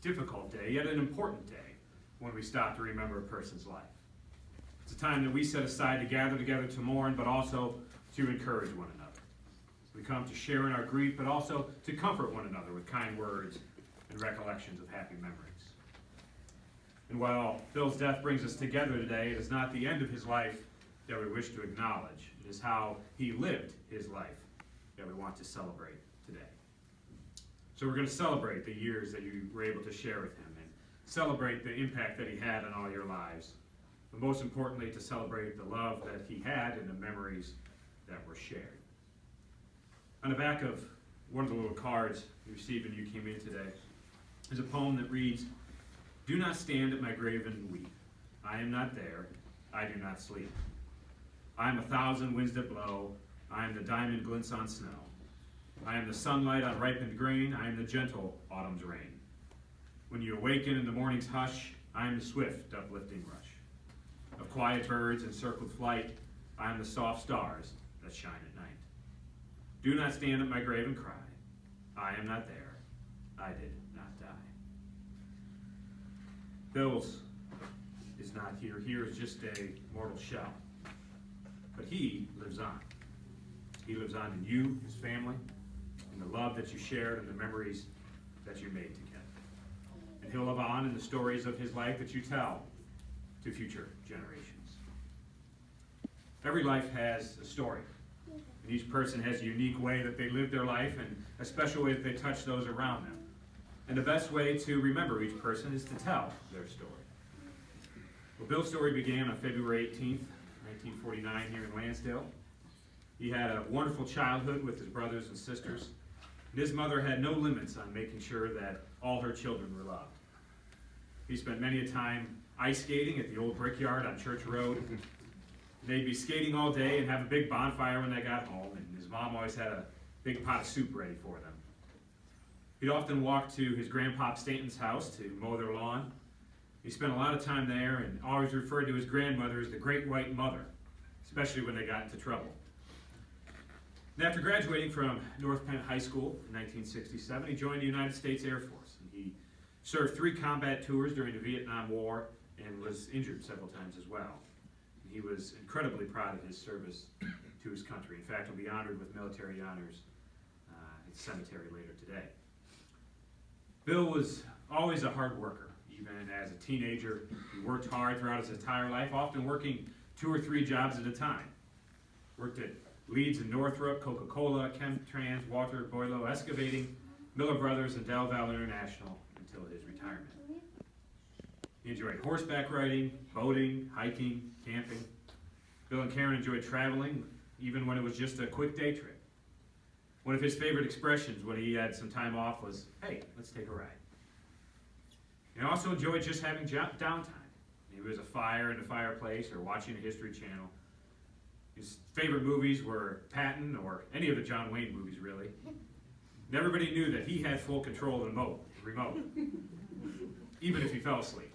difficult day, yet an important day when we stop to remember a person's life. It's a time that we set aside to gather together to mourn, but also to encourage one another. We come to share in our grief, but also to comfort one another with kind words and recollections of happy memories. And while Bill's death brings us together today, it is not the end of his life that we wish to acknowledge. It is how he lived his life that we want to celebrate today. So we're going to celebrate the years that you were able to share with him and celebrate the impact that he had on all your lives. But most importantly, to celebrate the love that he had and the memories that were shared. On the back of one of the little cards you received when you came in today is a poem that reads, "Do not stand at my grave and weep. I am not there. I do not sleep. I am 1,000 winds that blow. I am the diamond glints on snow. I am the sunlight on ripened grain. I am the gentle autumn's rain. When you awaken in the morning's hush, I am the swift uplifting rush of quiet birds in circled flight. I am the soft stars that shine at night. Do not stand at my grave and cry. I am not there. I did not die." Bill's is not here. Here is just a mortal shell. But he lives on. He lives on in you, his family, in the love that you shared and the memories that you made together. And he'll live on in the stories of his life that you tell to future generations. Every life has a story. And each person has a unique way that they live their life and a special way that they touch those around them. And the best way to remember each person is to tell their story. Well, Bill's story began on February 18th, 1949 here in Lansdale. He had a wonderful childhood with his brothers and sisters. And his mother had no limits on making sure that all her children were loved. He spent many a time ice skating at the old brickyard on Church Road. They'd be skating all day and have a big bonfire when they got home, and his mom always had a big pot of soup ready for them. He'd often walk to his grandpop Stanton's house to mow their lawn. He spent a lot of time there and always referred to his grandmother as the Great White Mother, especially when they got into trouble. And after graduating from North Penn High School in 1967, he joined the United States Air Force. And he served 3 combat tours during the Vietnam War and was injured several times as well. He was incredibly proud of his service to his country. In fact, he'll be honored with military honors at the cemetery later today. Bill was always a hard worker. Even as a teenager, he worked hard throughout his entire life, often working 2 or 3 jobs at a time. Worked at Leeds and Northrop, Coca-Cola, Chemtrans, Walter Boilo Excavating, Miller Brothers, and Del Valle International until his retirement. He enjoyed horseback riding, boating, hiking, camping. Bill and Karen enjoyed traveling, even when it was just a quick day trip. One of his favorite expressions when he had some time off was, "Hey, let's take a ride." He also enjoyed just having downtime. He was a fire in the fireplace or watching a History Channel. His favorite movies were Patton or any of the John Wayne movies, really. And everybody knew that he had full control of the remote, even if he fell asleep.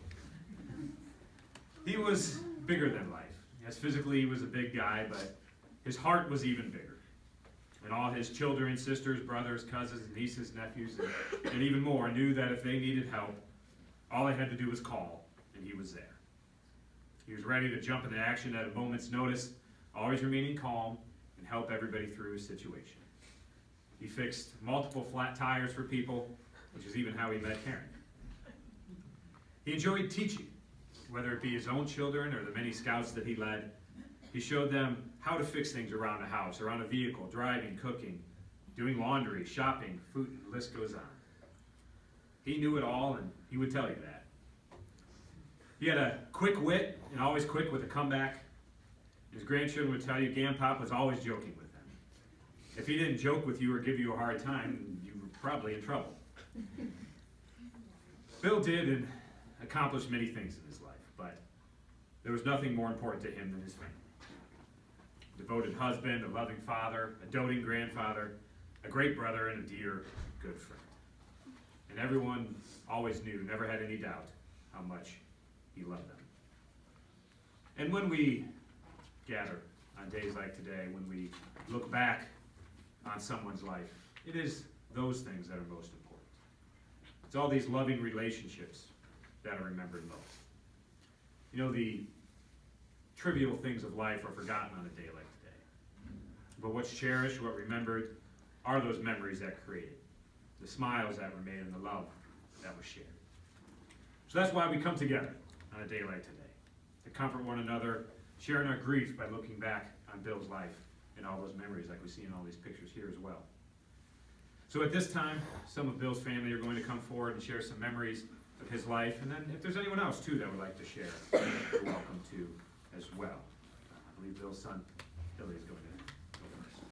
He was bigger than life. Yes, physically he was a big guy, but his heart was even bigger. And all his children, sisters, brothers, cousins, nieces, nephews, and even more knew that if they needed help, all they had to do was call, and he was there. He was ready to jump into action at a moment's notice, always remaining calm, and help everybody through his situation. He fixed multiple flat tires for people, which is even how he met Karen. He enjoyed teaching, whether it be his own children or the many scouts that he led. He showed them how to fix things around a house, around a vehicle, driving, cooking, doing laundry, shopping, food, the list goes on. He knew it all, and he would tell you that. He had a quick wit, and always quick with a comeback. His grandchildren would tell you Grandpop was always joking with them. If he didn't joke with you or give you a hard time, you were probably in trouble. Bill did and accomplished many things in his life, but there was nothing more important to him than his family. A devoted husband, a loving father, a doting grandfather, a great brother, and a dear, good friend. And everyone always knew, never had any doubt, how much he loved them. And when we gather on days like today, when we look back on someone's life, it is those things that are most important. It's all these loving relationships that are remembered most. You know, the trivial things of life are forgotten on a day like today. But what's cherished, what remembered, are those memories that created, the smiles that were made, and the love that was shared. So that's why we come together on a day like today, to comfort one another, sharing our grief by looking back on Bill's life and all those memories like we see in all these pictures here as well. So at this time, some of Bill's family are going to come forward and share some memories of his life, and then if there's anyone else too that would like to share, you're welcome to as well. I believe Bill's son Billy is going to